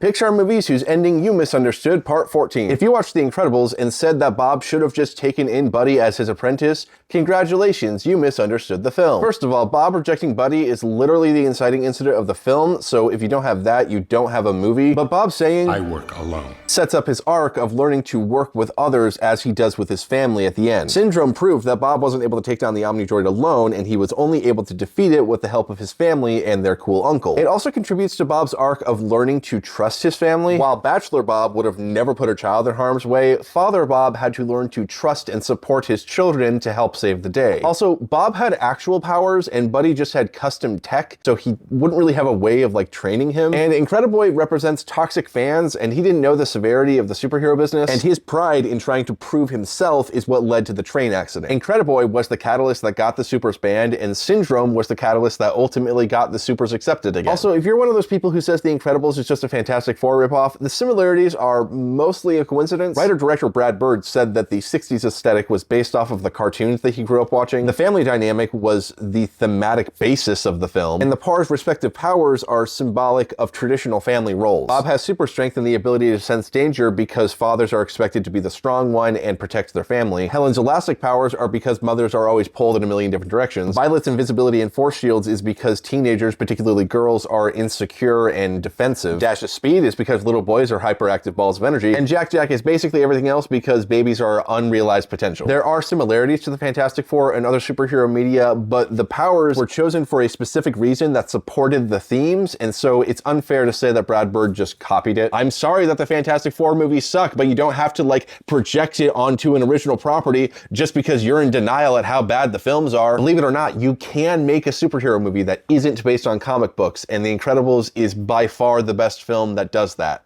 Pixar movies whose ending you misunderstood, part 14. If you watched The Incredibles and said that Bob should have just taken in Buddy as his apprentice, congratulations, you misunderstood the film. First of all, Bob rejecting Buddy is literally the inciting incident of the film, so if you don't have that, you don't have a movie. But Bob saying, "I work alone," sets up his arc of learning to work with others as he does with his family at the end. Syndrome proved that Bob wasn't able to take down the Omnidroid alone, and he was only able to defeat it with the help of his family and their cool uncle. It also contributes to Bob's arc of learning to trust his family. While Bachelor Bob would have never put a child in harm's way, Father Bob had to learn to trust and support his children to help save the day. Also, Bob had actual powers and Buddy just had custom tech, so he wouldn't really have a way of training him. And Incrediboy represents toxic fans, and he didn't know the severity of the superhero business, and his pride in trying to prove himself is what led to the train accident. Incrediboy was the catalyst that got the Supers banned, and Syndrome was the catalyst that ultimately got the Supers accepted again. Also, if you're one of those people who says The Incredibles is just a Fantastic Four ripoff, the similarities are mostly a coincidence. Writer-director Brad Bird said that the 60s aesthetic was based off of the cartoons that he grew up watching. The family dynamic was the thematic basis of the film, and the pair's respective powers are symbolic of traditional family roles. Bob has super strength and the ability to sense danger because fathers are expected to be the strong one and protect their family. Helen's elastic powers are because mothers are always pulled in a million different directions. Violet's invisibility and force shields is because teenagers, particularly girls, are insecure and defensive. Dash's speed is because little boys are hyperactive balls of energy. And Jack is basically everything else because babies are unrealized potential. There are similarities to the Fantastic Four and other superhero media, but the powers were chosen for a specific reason that supported the themes, and so it's unfair to say that Brad Bird just copied it. I'm sorry that the Fantastic Four movies suck, but you don't have to project it onto an original property just because you're in denial at how bad the films are. Believe it or not, you can make a superhero movie that isn't based on comic books, and The Incredibles is by far the best film that does that.